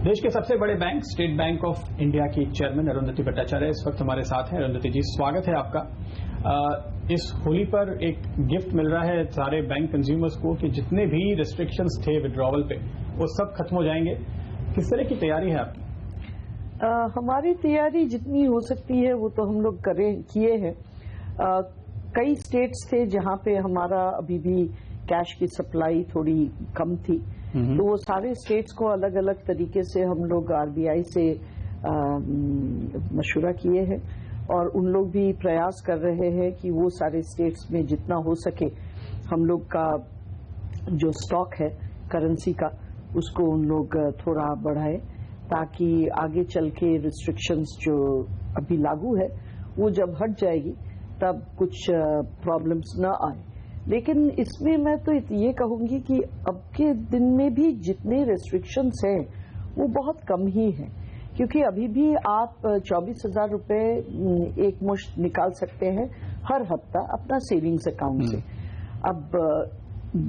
देश के सबसे बड़े bank state bank of India की चेयरमैन अरुंधति भट्टाचार्य इस वक्त हमारे साथ हैं। अरुंधति जी, स्वागत है आपका। इस होली पर एक गिफ्ट मिल रहा है सारे बैंक कंज्यूमर्स को कि जितने भी रिस्ट्रिक्शंस थे विड्रॉवल पे वो सब खत्म हो जाएंगे। किस तरह की तैयारी है आपकी? हमारी तैयारी जितनी हो सकती है वो तो हम लोग किए हैं। कई स्टेट्स थे जहां पे हमारा अभी भी कैश की सप्लाई थोड़ी कम थी, तो वो सारे स्टेट्स को अलग अलग तरीके से हम लोग आरबीआई से मशवरा किए हैं और उन लोग भी प्रयास कर रहे हैं कि वो सारे स्टेट्स में जितना हो सके हम लोग का जो स्टॉक है करेंसी का उसको उन लोग थोड़ा बढ़ाए, ताकि आगे चल के रिस्ट्रिक्शंस जो अभी लागू है वो जब हट जाएगी तब कुछ प्रॉब्लम्स न आए। लेकिन इसमें मैं तो ये कहूंगी कि अब के दिन में भी जितने रेस्ट्रिक्शंस हैं वो बहुत कम ही हैं, क्योंकि अभी भी आप 24,000 रुपए एक मुश्त निकाल सकते हैं हर हफ्ता अपना सेविंग्स अकाउंट से। अब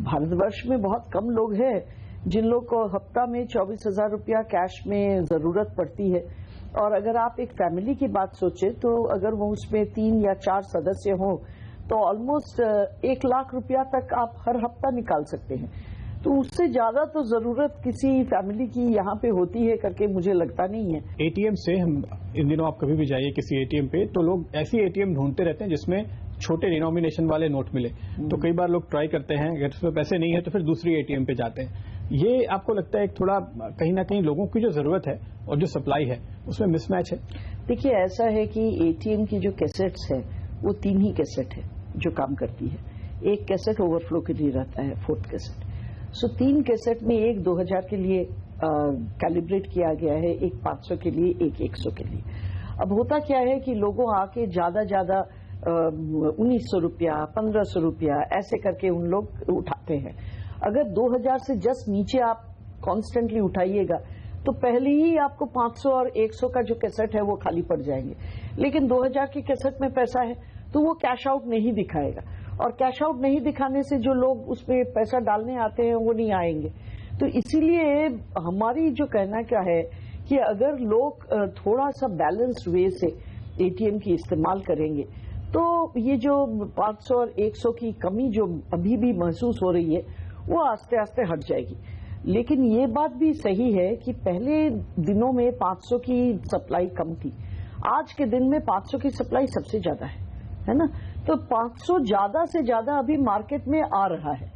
भारतवर्ष में बहुत कम लोग हैं जिन लोग को हफ्ता में 24,000 रुपया कैश में जरूरत पड़ती है। और अगर आप एक फैमिली की बात सोचें तो अगर वो उसमें 3 या 4 सदस्य हों तो ऑलमोस्ट 1 लाख रुपया तक आप हर हफ्ता निकाल सकते हैं। तो उससे ज्यादा तो जरूरत किसी फैमिली की यहाँ पे होती है करके मुझे लगता नहीं है। एटीएम से हम इन दिनों आप कभी भी जाइए किसी एटीएम पे तो लोग ऐसी एटीएम ढूंढते रहते हैं जिसमें छोटे डिनोमिनेशन वाले नोट मिले, तो कई बार लोग ट्राई करते हैं, अगर उसमें पैसे नहीं है तो फिर दूसरी एटीएम पे जाते हैं। ये आपको लगता है एक थोड़ा कहीं ना कहीं लोगों की जो जरूरत है और जो सप्लाई है उसमें मिसमैच है? देखिए, ऐसा है कि एटीएम की जो कैसेट्स है वो 3 ही कैसेट है जो काम करती है। एक कैसेट ओवरफ्लो के लिए रहता है, 4th कैसेट। सो 3 कैसेट में एक 2000 के लिए कैलिब्रेट किया गया है, एक 500 के लिए, एक 100 के लिए। अब होता क्या है कि लोगों आके ज्यादा 1900 रुपया 1500 रुपया ऐसे करके उन लोग उठाते हैं। अगर 2000 से जस्ट नीचे आप कॉन्स्टेंटली उठाइएगा तो पहले ही आपको 500 और 100 का जो कैसेट है वो खाली पड़ जाएंगे। लेकिन 2000 की कैसेट में पैसा है तो वो कैश आउट नहीं दिखाएगा, और कैश आउट नहीं दिखाने से जो लोग उसमें पैसा डालने आते हैं वो नहीं आएंगे। तो इसीलिए हमारी जो कहना क्या है कि अगर लोग थोड़ा सा बैलेंस्ड वे से एटीएम की इस्तेमाल करेंगे तो ये जो 500 और 100 की कमी जो अभी भी महसूस हो रही है वो आस्ते आस्ते हट जाएगी। लेकिन ये बात भी सही है कि पहले दिनों में 500 की सप्लाई कम थी, आज के दिन में 500 की सप्लाई सबसे ज्यादा है ना। तो 500 ज्यादा से ज्यादा अभी मार्केट में आ रहा है।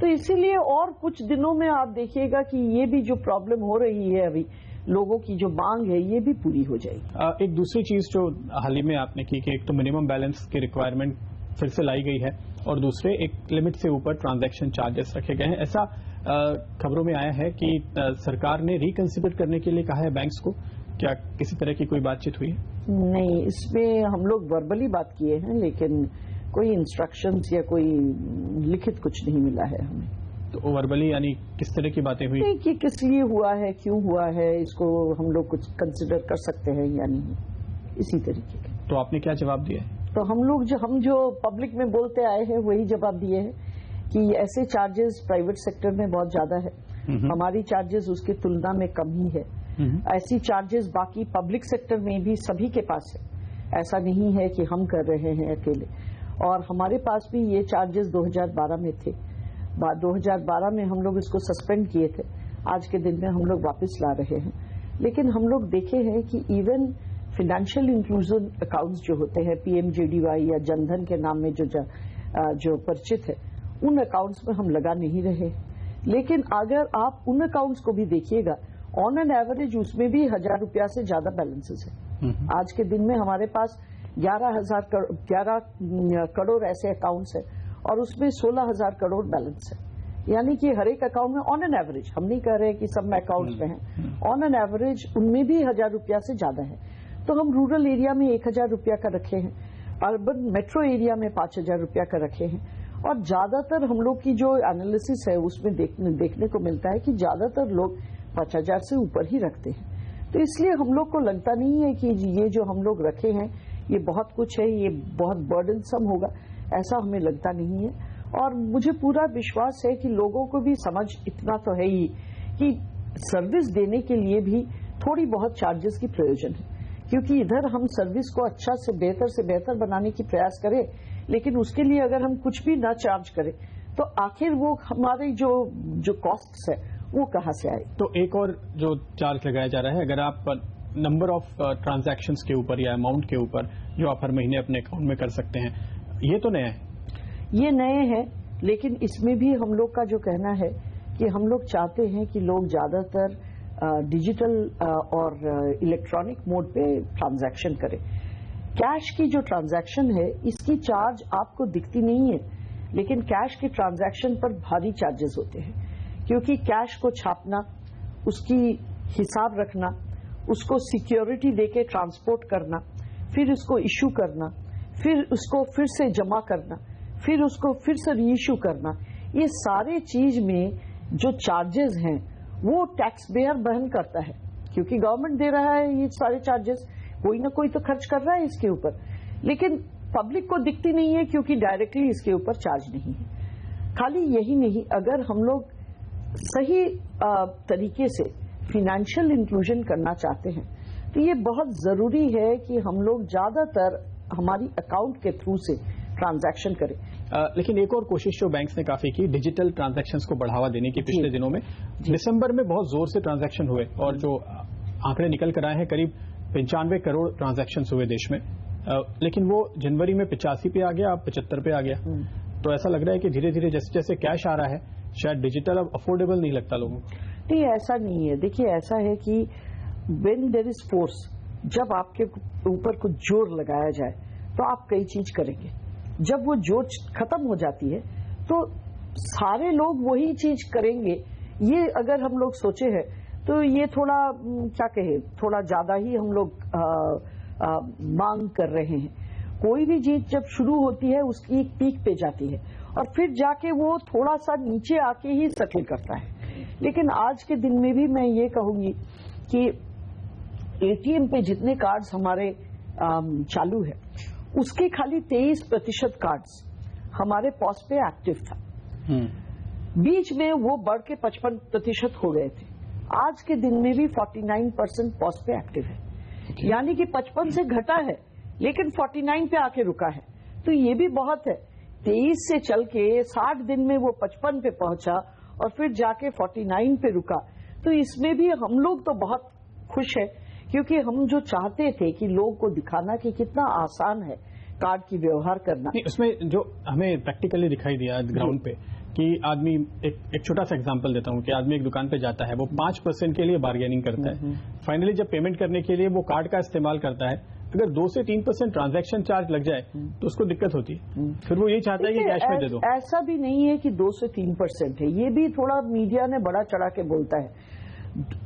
तो इसीलिए और कुछ दिनों में आप देखिएगा कि ये भी जो प्रॉब्लम हो रही है अभी लोगों की जो मांग है ये भी पूरी हो जाएगी। एक दूसरी चीज जो हाल ही में आपने की कि एक तो मिनिमम बैलेंस की रिक्वायरमेंट फिर से लाई गई है और दूसरे एक लिमिट से ऊपर ट्रांजैक्शन चार्जेस रखे गए हैं। ऐसा खबरों में आया है कि सरकार ने रिकंसिडर करने के लिए कहा है बैंक्स को। क्या किसी तरह की कोई बातचीत हुई है? नहीं, इसमें हम लोग वर्बली बात किए हैं, लेकिन कोई इंस्ट्रक्शंस या कोई लिखित कुछ नहीं मिला है हमें। तो वर्बली यानी किस तरह की बातें हुई? नहीं, कि किस लिए हुआ है, क्यों हुआ है, इसको हम लोग कुछ कंसिडर कर सकते हैं या नहीं, इसी तरीके के। तो आपने क्या जवाब दिया? तो हम जो पब्लिक में बोलते आए हैं वही जवाब दिए हैं कि ऐसे चार्जेस प्राइवेट सेक्टर में बहुत ज्यादा है, हमारी चार्जेस उसकी तुलना में कम ही है। ऐसी चार्जेस बाकी पब्लिक सेक्टर में भी सभी के पास है, ऐसा नहीं है कि हम कर रहे हैं अकेले। और हमारे पास भी ये चार्जेस 2012 में थे, 2012 में हम लोग इसको सस्पेंड किए थे, आज के दिन में हम लोग वापस ला रहे हैं। लेकिन हम लोग देखे हैं कि इवन फाइनेंशियल इंक्लूजन अकाउंट्स जो होते हैं पीएमजेडीवाई या जनधन के नाम में जो परिचित है, उन अकाउंट्स में हम लगा नहीं रहे। लेकिन अगर आप उन अकाउंट्स को भी देखिएगा, ऑन एन एवरेज उसमें भी 1000 रुपया से ज्यादा बैलेंसेस है। आज के दिन में हमारे पास 11 करोड़ ऐसे अकाउंट्स है और उसमें 16,000 करोड़ बैलेंस है। यानी कि हर एक अकाउंट में ऑन एन एवरेज, हम नहीं कह रहे कि सब में अकाउंट्स में है, ऑन एन एवरेज उनमें भी 1000 रुपया से ज्यादा है। तो हम रूरल एरिया में 1000 रुपया का रखे हैं, अर्बन मेट्रो एरिया में 5000 रुपया का रखे हैं। और ज्यादातर हम लोग की जो एनालिसिस है उसमें देखने को मिलता है कि ज्यादातर लोग 5000 से ऊपर ही रखते हैं। तो इसलिए हम लोग को लगता नहीं है कि ये जो हम लोग रखे हैं ये बहुत कुछ है, ये बहुत बर्डनसम होगा, ऐसा हमें लगता नहीं है। और मुझे पूरा विश्वास है कि लोगों को भी समझ इतना तो है ही कि सर्विस देने के लिए भी थोड़ी बहुत चार्जेस की प्रयोजन है, क्योंकि इधर हम सर्विस को अच्छा से बेहतर बनाने की प्रयास करें, लेकिन उसके लिए अगर हम कुछ भी ना चार्ज करें तो आखिर वो हमारे जो कॉस्ट्स है वो कहाँ से आए। तो एक और जो चार्ज लगाया जा रहा है, अगर आप नंबर ऑफ ट्रांजैक्शंस के ऊपर या अमाउंट के ऊपर जो आप हर महीने अपने अकाउंट में कर सकते हैं, ये तो नया है। ये नए हैं, लेकिन इसमें भी हम लोग का जो कहना है कि हम लोग चाहते हैं कि लोग ज्यादातर डिजिटल और इलेक्ट्रॉनिक मोड पे ट्रांजैक्शन करें। कैश की जो ट्रांजैक्शन है इसकी चार्ज आपको दिखती नहीं है, लेकिन कैश की ट्रांजैक्शन पर भारी चार्जेस होते हैं, क्योंकि कैश को छापना, उसकी हिसाब रखना, उसको सिक्योरिटी देके ट्रांसपोर्ट करना, फिर उसको इश्यू करना, फिर उसको फिर से जमा करना, फिर उसको फिर से रीइश्यू करना, ये सारे चीज में जो चार्जेस हैं वो टैक्स पेयर वहन करता है, क्योंकि गवर्नमेंट दे रहा है ये सारे चार्जेस, कोई ना कोई तो खर्च कर रहा है इसके ऊपर, लेकिन पब्लिक को दिखती नहीं है क्योंकि डायरेक्टली इसके ऊपर चार्ज नहीं है। खाली यही नहीं, अगर हम लोग सही तरीके से फिनेंशियल इंक्लूजन करना चाहते हैं तो ये बहुत जरूरी है कि हम लोग ज्यादातर हमारी अकाउंट के थ्रू से ट्रांजैक्शन करें। लेकिन एक और कोशिश जो बैंक्स ने काफी की, डिजिटल ट्रांजैक्शंस को बढ़ावा देने की। पिछले दिनों में दिसंबर में बहुत जोर से ट्रांजैक्शन हुए और जो आंकड़े निकल कर आए हैं करीब 95 करोड़ ट्रांजैक्शंस हुए देश में, लेकिन वो जनवरी में 85 पे आ गया, अब 75 पे आ गया। तो ऐसा लग रहा है कि धीरे धीरे जैसे जैसे कैश आ रहा है शायद डिजिटल अब अफोर्डेबल नहीं लगता लोगों को। नहीं, ऐसा नहीं है। देखिए, ऐसा है कि व्हेन देयर इज फोर्स, जब आपके ऊपर कुछ जोर लगाया जाए तो आप कई चीज करेंगे। जब वो जोर खत्म हो जाती है तो सारे लोग वही चीज करेंगे। ये अगर हम लोग सोचे हैं तो ये थोड़ा क्या कहे, थोड़ा ज्यादा ही हम लोग मांग कर रहे हैं। कोई भी चीज जब शुरू होती है उसकी एक पीक पे जाती है और फिर जाके वो थोड़ा सा नीचे आके ही सेटल करता है। लेकिन आज के दिन में भी मैं ये कहूंगी कि एटीएम पे जितने कार्ड्स हमारे चालू है उसके खाली 23% कार्ड्स हमारे पॉस पे एक्टिव था। बीच में वो बढ़ के 55% हो गए थे। आज के दिन में भी 49% पॉस पे एक्टिव है, यानी कि 55 से घटा है लेकिन 49 पे आके रुका है। तो ये भी बहुत है। 23 से चल के 60 दिन में वो 55 पे पहुंचा और फिर जाके 49 पे रुका। तो इसमें भी हम लोग तो बहुत खुश है, क्योंकि हम जो चाहते थे कि लोग को दिखाना कि कितना आसान है कार्ड की व्यवहार करना। उसमें जो हमें प्रैक्टिकली दिखाई दिया ग्राउंड पे कि आदमी, एक छोटा सा एग्जांपल देता हूं कि आदमी एक दुकान पे जाता है, वो 5% के लिए बार्गेनिंग करता है, फाइनली जब पेमेंट करने के लिए वो कार्ड का इस्तेमाल करता है, अगर 2 से 3% ट्रांजैक्शन चार्ज लग जाए तो उसको दिक्कत होती है। फिर वो यही चाहता है कि कैश में दे दो। ऐसा भी नहीं है कि 2 से 3% है, ये भी थोड़ा मीडिया ने बड़ा चढ़ा के बोलता है।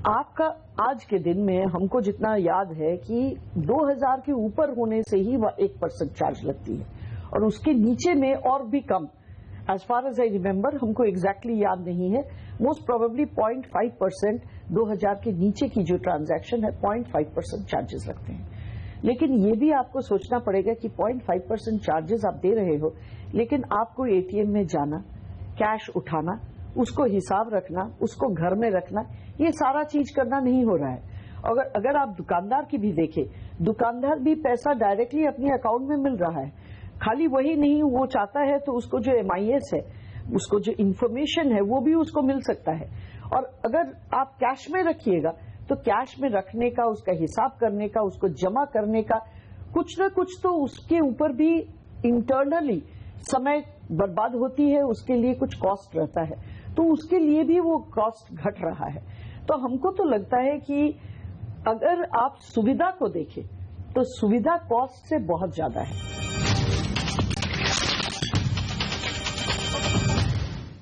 आपका आज के दिन में हमको जितना याद है कि 2000 के ऊपर होने से ही 1% चार्ज लगती है और उसके नीचे में और भी कम। As far as I remember, हमको एग्जैक्टली याद नहीं है, मोस्ट प्रोबेबली 0.5% 2000 के नीचे की जो ट्रांजैक्शन है 0.5% चार्जेस लगते हैं। लेकिन ये भी आपको सोचना पड़ेगा कि 0.5% चार्जेस आप दे रहे हो, लेकिन आपको एटीएम में जाना, कैश उठाना, उसको हिसाब रखना, उसको घर में रखना, ये सारा चीज करना नहीं हो रहा है। अगर आप दुकानदार की भी देखें, दुकानदार भी पैसा डायरेक्टली अपने अकाउंट में मिल रहा है। खाली वही नहीं, वो चाहता है तो उसको जो MIS है, उसको जो इंफॉर्मेशन है वो भी उसको मिल सकता है। और अगर आप कैश में रखिएगा तो कैश में रखने का, उसका हिसाब करने का, उसको जमा करने का कुछ न कुछ तो उसके ऊपर भी इंटरनली समय बर्बाद होती है, उसके लिए कुछ कॉस्ट रहता है, तो उसके लिए भी वो कॉस्ट घट रहा है। तो हमको तो लगता है कि अगर आप सुविधा को देखें तो सुविधा कॉस्ट से बहुत ज्यादा है।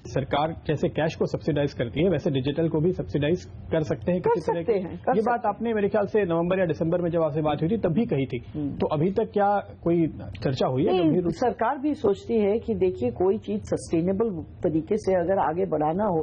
सरकार जैसे कैश को सब्सिडाइज करती है वैसे डिजिटल को भी सब्सिडाइज कर सकते हैं किसी तरह की। ये बात आपने मेरे ख्याल से नवंबर या दिसंबर में जब आपसे बात हुई थी तब भी कही थी, तो अभी तक क्या कोई चर्चा हुई है? नहीं, सरकार भी सोचती है कि देखिए कोई चीज सस्टेनेबल तरीके से अगर आगे बढ़ाना हो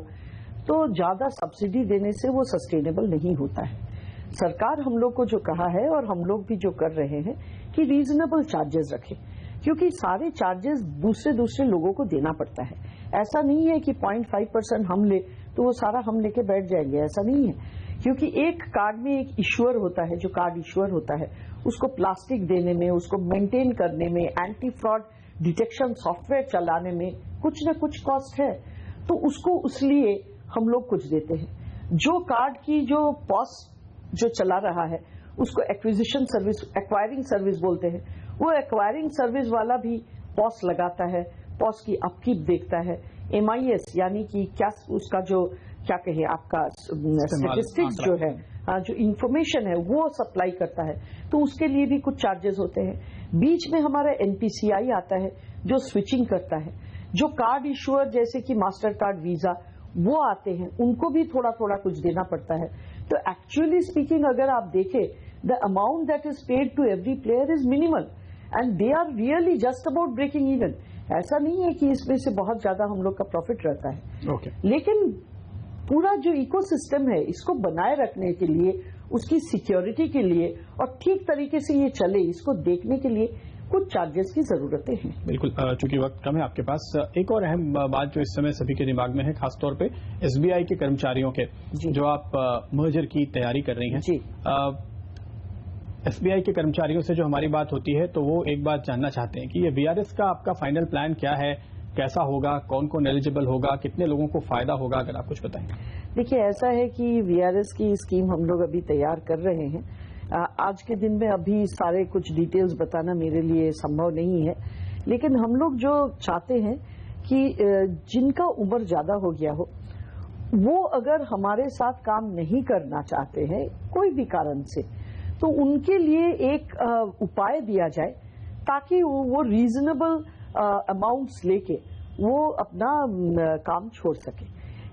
तो ज्यादा सब्सिडी देने से वो सस्टेनेबल नहीं होता है। सरकार हम लोग को जो कहा है और हम लोग भी जो कर रहे हैं कि रीजनेबल चार्जेस रखें, क्योंकि सारे चार्जेस दूसरे लोगों को देना पड़ता है। ऐसा नहीं है कि 0.5% हम ले تو وہ سارا ہم لے کے بیٹھ جائیں گے، ایسا نہیں ہے. کیونکہ ایک کارڈ میں ایک ایشور ہوتا ہے، جو کارڈ ایشور ہوتا ہے اس کو پلاسٹک دینے میں، اس کو مینٹین کرنے میں، anti fraud detection software چلانے میں کچھ نہ کچھ کاسٹ ہے. تو اس کو اس لیے ہم لوگ کچھ دیتے ہیں. جو کارڈ کی جو پاس جو چلا رہا ہے اس کو ایکویزیشن سروس، ایکوائرنگ سروس بولتے ہیں. وہ ایکوائرنگ سروس والا بھی پاس لگاتا ہے، پاس کی اپ کیپ دیکھتا ہے. MIS یعنی کہ کیا اس کا جو کیا کہے آپ کا اسٹیٹسٹکس جو ہے، جو انفارمیشن ہے وہ سپلائی کرتا ہے. تو اس کے لیے بھی کچھ چارجز ہوتے ہیں. بیچ میں ہمارا NPCI آتا ہے جو سوئچنگ کرتا ہے. جو کارڈ ایشوئر جیسے کہ ماسٹر کارڈ، ویزا، وہ آتے ہیں، ان کو بھی تھوڑا تھوڑا کچھ دینا پڑتا ہے. تو ایکچولی اسپیکنگ اگر آپ دیکھیں the amount that is paid to every player is minimal and they are really just about breaking even. ایسا نہیں ہے کہ اس میں سے بہت زیادہ ہم لوگ کا پروفٹ رہتا ہے. لیکن پورا جو ایکو سسٹم ہے اس کو بنائے رکھنے کے لیے، اس کی سیکیورٹی کے لیے اور ٹھیک طریقے سے یہ چلے اس کو دیکھنے کے لیے کچھ چارجز کی ضرورتیں ہیں. بالکل. چونکہ وقت کم ہے آپ کے پاس، ایک اور اہم بات جو اس سمے سبھی کے دماغ میں ہے، خاص طور پہ SBI کے کرمچاریوں کے جو آپ مرجر کی تیاری کر رہی ہیں. SBI کے کرمچاریوں سے جو ہماری بات ہوتی ہے تو وہ ایک بات جاننا چاہتے ہیں کہ یہ VRS کا آپ کا فائنل پلان کیا ہے، کیسا ہوگا، کون کون ایلیجیبل ہوگا، کتنے لوگوں کو فائدہ ہوگا، اگر آپ کچھ بتائیں. دیکھیے ایسا ہے کہ VRS کی اسکیم ہم لوگ ابھی تیار کر رہے ہیں. آج کے دن میں ابھی سارے کچھ ڈیٹیلز بتانا میرے لیے سمبھو نہیں ہے، لیکن ہم لوگ جو چاہتے ہیں کہ جن کا عمر زیادہ ہو گیا ہو وہ اگر ہمارے ساتھ کام نہیں کرنا چاہتے ہیں کوئی بھی کارن سے، تو ان کے لیے ایک اپائے دیا جائے تاکہ وہ ریزنیبل اماؤنٹس لے کے وہ اپنا کام چھوڑ سکے.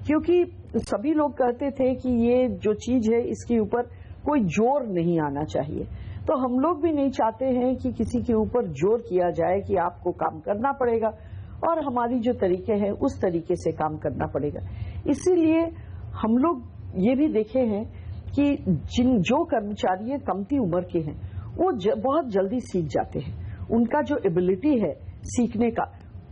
کیونکہ سبھی لوگ کہتے تھے کہ یہ جو چیز ہے اس کے اوپر کوئی زور نہیں آنا چاہیے. تو ہم لوگ بھی نہیں چاہتے ہیں کہ کسی کے اوپر زور کیا جائے کہ آپ کو کام کرنا پڑے گا، اور ہماری جو طریقے ہیں اس طریقے سے کام کرنا پڑے گا. اسی لیے ہم لوگ یہ بھی دیکھے ہیں کہ جو کرمچاری کمتی عمر کے ہیں وہ بہت جلدی سیکھ جاتے ہیں. ان کا جو ایبلٹی ہے سیکھنے کا،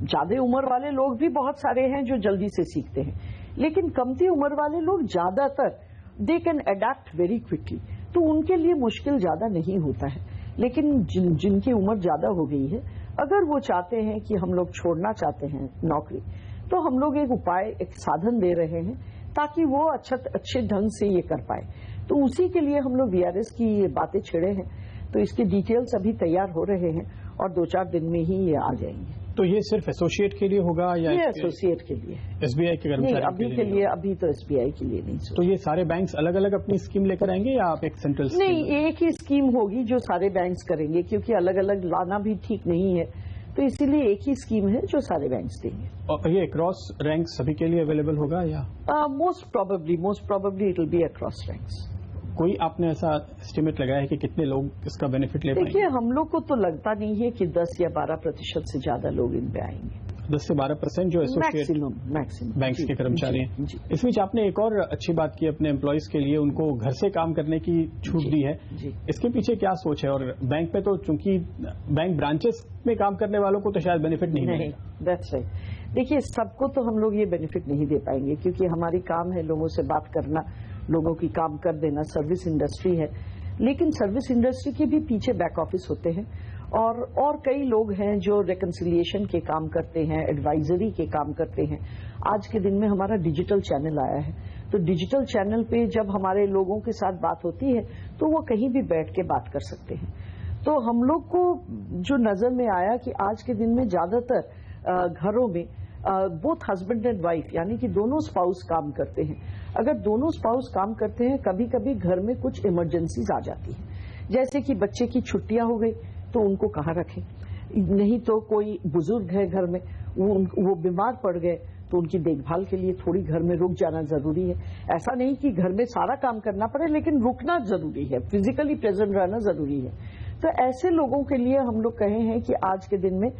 زیادہ عمر والے لوگ بھی بہت سارے ہیں جو جلدی سے سیکھتے ہیں، لیکن کمتی عمر والے لوگ زیادہ تر they can adapt very quickly, تو ان کے لیے مشکل زیادہ نہیں ہوتا ہے. لیکن جن کی عمر زیادہ ہو گئی ہے اگر وہ چاہتے ہیں کہ ہم لوگ چھوڑنا چاہتے ہیں نوکری، تو ہم لوگ ایک اپائے، ایک سادھن دے رہے ہیں تاکہ وہ اچھے ڈھنگ سے یہ کر پائے. تو اسی کے لیے ہم لوگ VRS کی یہ باتیں چھیڑے ہیں. تو اس کے ڈیٹیلز ابھی تیار ہو رہے ہیں اور 2-4 دن میں ہی یہ آ جائیں گے. تو یہ صرف ایسوسیٹ کے لیے ہوگا یا یہ ایسوسیٹ کے لیے؟ SBI کے کرمچاری ابھی کے لیے، ابھی تو SBI کے لیے نہیں. تو یہ سارے بینکس الگ الگ اپنی اسکیم لے کر آئیں گے یا آپ ایک سینٹرل؟ نہیں، ایک ہی اسکیم ہوگی جو سارے بینکس کریں گے، کیونکہ الگ الگ لانا بھی ٹھیک نہیں ہے. تو اسی لیے ایک ہی اسکیم ہے جو سارے بینکس دیں گے. اور یہ اکراس رینک سبھی کے لیے اویلیبل ہوگا یا؟ Most probably it will be across ranks. کوئی آپ نے ایسا اسٹیمیٹ لگایا ہے کہ کتنے لوگ اس کا بینیفٹ لے پائیں گے؟ دیکھیے ہم لوگ کو تو لگتا نہیں ہے کہ 10 یا 12% سے زیادہ لوگ ان پہ آئیں گے. 10 سے 12% جو ایسوسیٹ میکسیمم بینکس کے کرمچاری ہیں. اس میں آپ نے ایک اور اچھی بات کی، اپنے امپلائیز کے لیے ان کو گھر سے کام کرنے کی چھوٹ دی ہے. اس کے پیچھے کیا سوچ ہے؟ اور بینک میں تو چونکہ بینک برانچز میں کام کرنے والوں کو تو شاید بینیفٹ نہیں ملے گا. That's right. دیکھیے سب کو تو ہم لوگ یہ بینیفٹ نہیں دے پائیں گے، کیونکہ ہماری کام ہے لوگوں سے بات کرنا، لوگوں کی کام کر دینا. سروس انڈسٹری ہے، لیکن سروس انڈسٹری کے بھی پیچھے بیک آفس ہوتے ہیں اور کئی لوگ ہیں جو ریکنسیلیشن کے کام کرتے ہیں، ایڈوائزری کے کام کرتے ہیں. آج کے دن میں ہمارا ڈیجیٹل چینل آیا ہے، تو ڈیجیٹل چینل پہ جب ہمارے لوگوں کے ساتھ بات ہوتی ہے تو وہ کہیں بھی بیٹھ کے بات کر سکتے ہیں. تو ہم لوگ کو جو نظر میں آیا کہ آج کے دن میں زیادہ تر گھروں میں بوتھ ہسبینڈ اینڈ وائف یعنی کہ دونوں اسپاؤس کام کرتے ہیں. اگر دونوں اسپاؤس کام کرتے ہیں، کبھی کبھی گھر میں کچھ ایمرجنسیز آ جاتی ہیں، جیسے کہ بچے کی چھٹیاں ہو گئی تو ان کو کہاں رکھیں، نہیں تو کوئی بزرگ ہے گھر میں وہ بیمار پڑ گئے تو ان کی دیکھ بھال کے لیے تھوڑی گھر میں رک جانا ضروری ہے. ایسا نہیں کہ گھر میں سارا کام کرنا پڑے، لیکن رکنا ضروری ہے، فزیکلی پریزنٹ رہنا ضروری ہے. تو ایسے لوگوں کے لیے ہم لوگ کہے ہیں کہ آج کے دن میں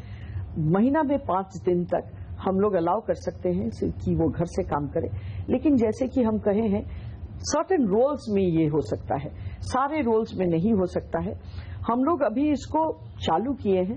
مہینہ میں 5 دن تک ہم لوگ الاؤ کر سکتے ہیں کہ وہ گھر سے کام کرے. لیکن جیسے کہ ہم کہے ہیں سرٹن رولز میں یہ ہو سکتا ہے، سارے رولز میں نہیں ہو سکتا ہے. ہم لوگ ابھی اس کو چالو کیے ہیں،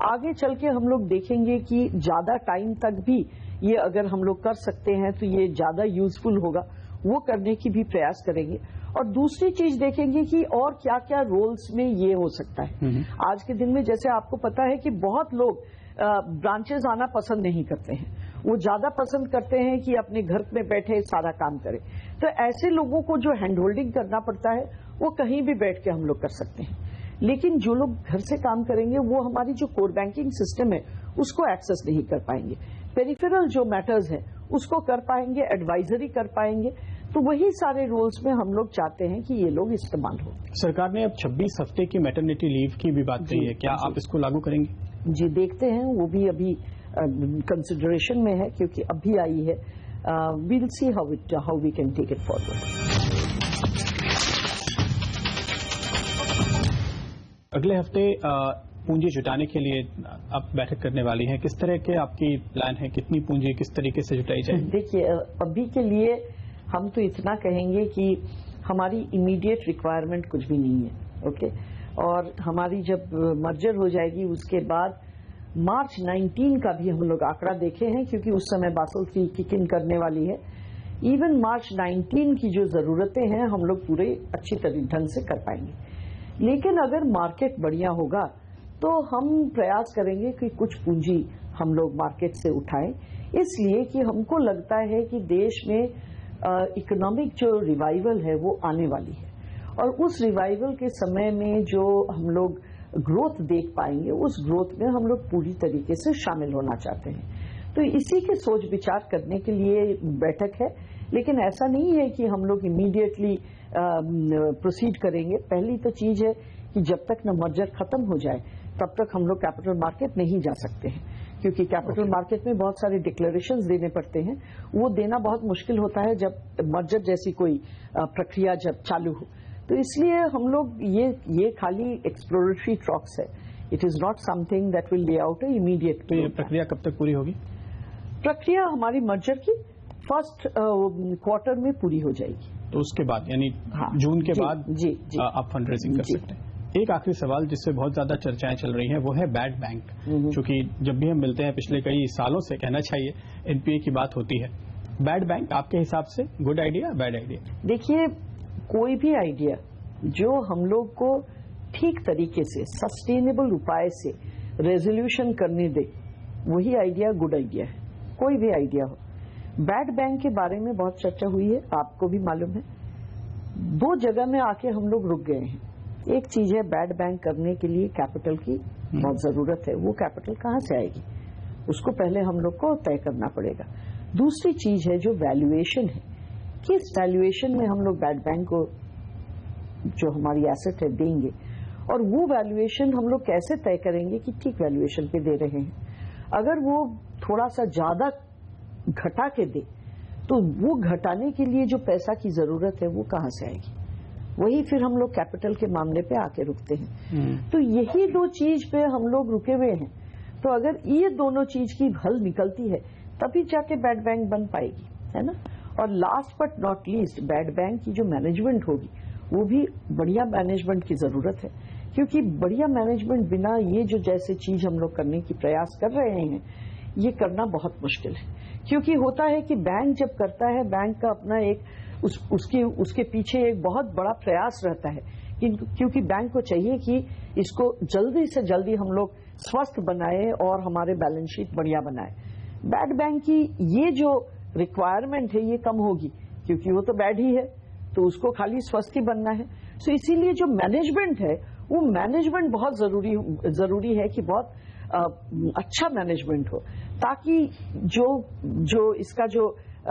آگے چل کے ہم لوگ دیکھیں گے کہ زیادہ ٹائم تک بھی یہ اگر ہم لوگ کر سکتے ہیں تو یہ زیادہ یوزفل ہوگا، وہ کرنے کی بھی پریاس کریں گے. اور دوسری چیز دیکھیں گے کہ اور کیا کیا رولز میں یہ ہو سکتا ہے. آج کے دن میں جیسے آپ کو پتا ہے کہ بہت لوگ برانچز آنا پسند نہیں کرتے ہیں، وہ زیادہ پسند کرتے ہیں کہ اپنے گھر میں بیٹھے سارا کام کرے. تو ایسے لوگوں کو جو ہینڈ ہولڈنگ کرنا پڑتا ہے وہ کہیں بھی بیٹھ کے ہم لوگ کر سکتے ہیں. لیکن جو لوگ گھر سے کام کریں گے وہ ہماری جو کور بینکنگ سسٹم ہے اس کو ایکسس نہیں کر پائیں گے. پیریفرل جو میٹرز ہیں اس کو کر پائیں گے، ایڈوائزری کر پائیں گے. تو وہی سارے رولز میں ہم لوگ چاہتے ہیں کہ یہ لوگ استعمال ہو. سرکار نے اب 26 ہفتے کی میٹرنیٹی لیو کی بھی بات کہی ہے، کیا آپ اس کو لاگو کریں گے؟ جی دیکھتے ہیں، وہ بھی ابھی کنسیڈریشن میں ہے کیونکہ ابھی آئی ہے. Well see how we can take it forward. اگلے ہفتے پونجی جٹانے کے لیے آپ بیٹھک کرنے والی ہیں، کس طرح کے آپ کی پلان ہے؟ کتنی پونجی کس طریقے سے جٹائی جائے؟ دیکھیے ابھی کے لیے ہم تو اتنا کہیں گے کہ ہماری امیڈیٹ ریکوائرمنٹ کچھ بھی نہیں ہے. اوکے، اور ہماری جب مرجر ہو جائے گی اس کے بعد مارچ 19 کا بھی ہم لوگ آنکڑا دیکھے ہیں کیونکہ اس سمے باسل III کک ان کرنے والی ہے. ایون مارچ 19 کی جو ضرورتیں ہیں ہم لوگ پورے اچھی طرح ڈھنگ سے کر پائیں گے. لیکن اگر مارکیٹ بڑھیا ہوگا تو ہم پریاس کریں گے کہ کچھ پونجی ہم لوگ مارکیٹ سے اٹھائیں، اس لیے کہ ہم کو لگتا ہے کہ دیش میں اکنامک جو ریوائیول ہے وہ آنے والی ہے. اور اس ریوائیول کے سمے میں جو ہم لوگ گروتھ دیکھ پائیں گے اس گروتھ میں ہم لوگ پوری طریقے سے شامل ہونا چاہتے ہیں. تو اسی کے سوچ بچار کرنے کے لیے بیٹھک ہے. لیکن ایسا نہیں ہے کہ ہم لوگ امیڈیٹلی پروسیڈ کریں گے. پہلی تو چیز ہے کہ جب تک نہ مرجر ختم ہو جائے تب تک ہم لوگ کیپٹل مارکیٹ نہیں جا سکتے ہیں، کیونکہ کیپٹل مارکیٹ میں بہت سارے ڈکلیریشنز دینے پڑتے ہیں. وہ دینا بہت مشکل ہوتا ہے جب مرجر جیسی کوئی پرکریا جب چالو ہو. تو اس لیے ہم لوگ یہ خالی ایکسپلوریٹری ٹاکس ہے. It is not some thing that will lay out immediate. تو یہ پرکریا کب تک پوری ہوگی؟ پرکریا ہماری مرجر کی فرسٹ کوارٹر میں پوری ہو جائے گی. تو اس کے بعد یعنی جون کے بعد آپ فنڈ ریزنگ کر سکتے ہیں. ایک آخری سوال جس سے بہت زیادہ چرچائیں چل رہی ہیں وہ ہے بیڈ بینک. چونکہ جب بھی ہم ملتے ہیں پچھلے کئی سالوں سے کہنا چاہیے NPA کی بات ہوتی ہے. بیڈ بینک آپ کے حساب سے گڈ آئیڈیا بیڈ آئیڈیا؟ دیکھیے کوئی بھی آئیڈیا جو ہم لوگ کو ٹھیک طریقے سے سسٹینیبل اپائے سے ریزولوشن کرنے دے وہی آئیڈیا گڈ آئیڈیا ہے. کوئی بھی آئیڈیا ہو. بیڈ بینک کے بارے میں بہت چرچا ہوئی ہے، آپ کو بھی معلوم ہے. 2 جگہ میں آ کے ہم لوگ رک گئے ہیں. ایک چیز ہے بیڈ بینک کرنے کے لیے کیپٹل کی بہت ضرورت ہے. وہ کیپٹل کہاں سے آئے گی اس کو پہلے ہم لوگ کو طے کرنا پڑے گا. دوسری چیز ہے جو ویلیویشن ہے، کس ویلیویشن میں ہم لوگ بیڈ بینک کو جو ہماری ایسٹ ہے دیں گے، اور وہ ویلیویشن ہم لوگ کیسے طے کریں گے کہ ٹھیک ویلیویشن پہ دے رہے ہیں. اگر وہ تھوڑا سا زیادہ گھٹا کے دے تو وہ گھٹانے کے لیے جو پیسہ کی ضرورت ہے وہ کہاں سے آئے گی. وہی پھر ہم لوگ کیپٹل کے معاملے پہ آ کے رکتے ہیں. تو یہی 2 چیز پہ ہم لوگ رکے ہوئے ہیں. تو اگر یہ دونوں چیز کی حل نکلتی ہے تبھی جا کے بیڈ بینک بن پائے گی، ہے نا. اور last but not least bad bank کی جو مینجمنٹ ہوگی وہ بھی بڑھیا مینجمنٹ کی ضرورت ہے. کیونکہ بڑھیا مینجمنٹ بنا یہ جو جیسے چیز ہم لوگ کرنے کی پریاس کر رہے ہیں یہ کرنا بہت مشکل ہے. کیونکہ ہوتا ہے کہ بینک جب کرتا ہے بینک کا اپنا ایک اس کے پیچھے ایک بہت بڑا پریاس رہتا ہے، کیونکہ بینک کو چاہیے کہ اس کو جلدی سے جلدی ہم لوگ سوستھ بنائے اور ہمارے بیلنس شیٹ بڑھیا بنائے. بیڈ بینک کی یہ جو ریکوائرمنٹ ہے یہ کم ہوگی کیونکہ وہ تو بیڈ ہی ہے، تو اس کو خالی سوستھ ہی بننا ہے. سو اسی لیے جو مینجمنٹ ہے وہ مینجمنٹ بہت ضروری ہے کہ بہت اچھا مینجمنٹ ہو، تاکہ جو اس کا جو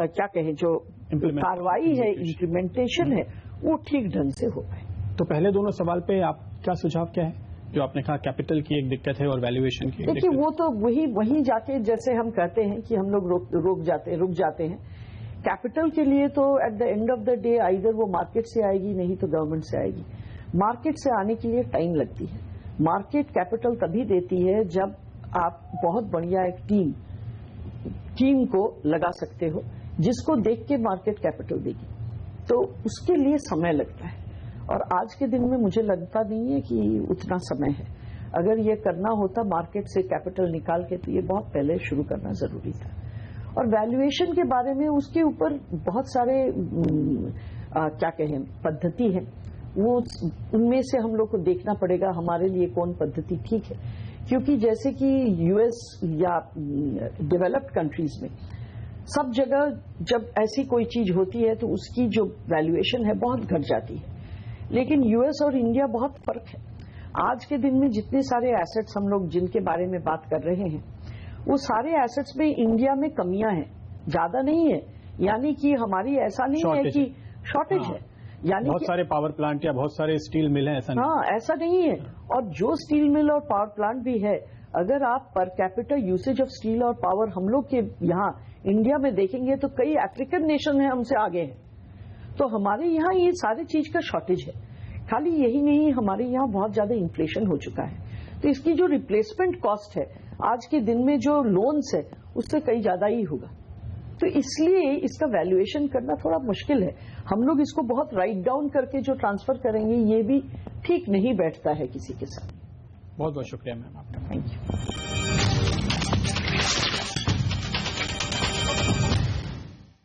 کیا کہیں جو کاروائی ہے امپلیمنٹیشن ہے وہ ٹھیک ڈھنگ سے ہو پائے. تو پہلے دونوں سوال پہ آپ کا سجھاؤ کیا ہے؟ جو آپ نے کہا کیپٹل کی ایک دقت ہے اور ویلیویشن کی. دیکھیے وہ تو وہیں جا کے جیسے ہم کہتے ہیں کہ ہم لوگ رک جاتے ہیں. کیپٹل کے لیے تو at the end of the day either وہ مارکیٹ سے آئے گی نہیں تو گورنمنٹ سے آئے گی. مارکیٹ سے آنے کے لیے ٹائم لگتی ہے. مارکیٹ کیپٹل تبھی دیتی ہے جب آپ بہت بڑھیا ایک ٹیم کو لگا سکتے ہو جس کو دیکھ کے مارکیٹ کیپٹل دے گی. تو اس کے لیے سمے لگتا ہے اور آج کے دن میں مجھے لگتا نہیں ہے کہ اتنا سمے ہے. اگر یہ کرنا ہوتا مارکیٹ سے کیپٹل نکال کے تو یہ بہت پہلے شروع کرنا ضروری تھا. اور वैल्यूएशन के बारे में उसके ऊपर बहुत सारे क्या कहें पद्धति है, वो उनमें से हम लोग को देखना पड़ेगा हमारे लिए कौन पद्धति ठीक है, क्योंकि जैसे कि यूएस या डेवलप्ड कंट्रीज में सब जगह जब ऐसी कोई चीज होती है तो उसकी जो वैल्यूएशन है बहुत घट जाती है, लेकिन यूएस और इंडिया बहुत फर्क है। आज के दिन में जितने सारे एसेट्स हम लोग जिनके बारे में बात कर रहे हैं वो सारे एसेट्स में इंडिया में कमियां हैं, ज्यादा नहीं है, यानी कि हमारी ऐसा नहीं है कि शॉर्टेज है, यानी बहुत सारे पावर प्लांट या बहुत सारे स्टील मिल हैं, ऐसा नहीं। हाँ, ऐसा नहीं है। और जो स्टील मिल और पावर प्लांट भी है, अगर आप पर कैपिटल यूसेज ऑफ स्टील और पावर हम लोग के यहाँ इंडिया में देखेंगे तो कई अफ्रीकन नेशन है हमसे आगे हैं, तो हमारे यहाँ ये सारी चीज का शॉर्टेज है। खाली यही नहीं, हमारे यहाँ बहुत ज्यादा इन्फ्लेशन हो चुका है, तो इसकी जो रिप्लेसमेंट कॉस्ट है आज के दिन में जो लोन्स है उससे कई ज्यादा ही होगा, तो इसलिए इसका वैल्यूएशन करना थोड़ा मुश्किल है। हम लोग इसको बहुत राइट डाउन करके जो ट्रांसफर करेंगे ये भी ठीक नहीं बैठता है किसी के साथ। बहुत बहुत शुक्रिया मैम आपका। Thank you.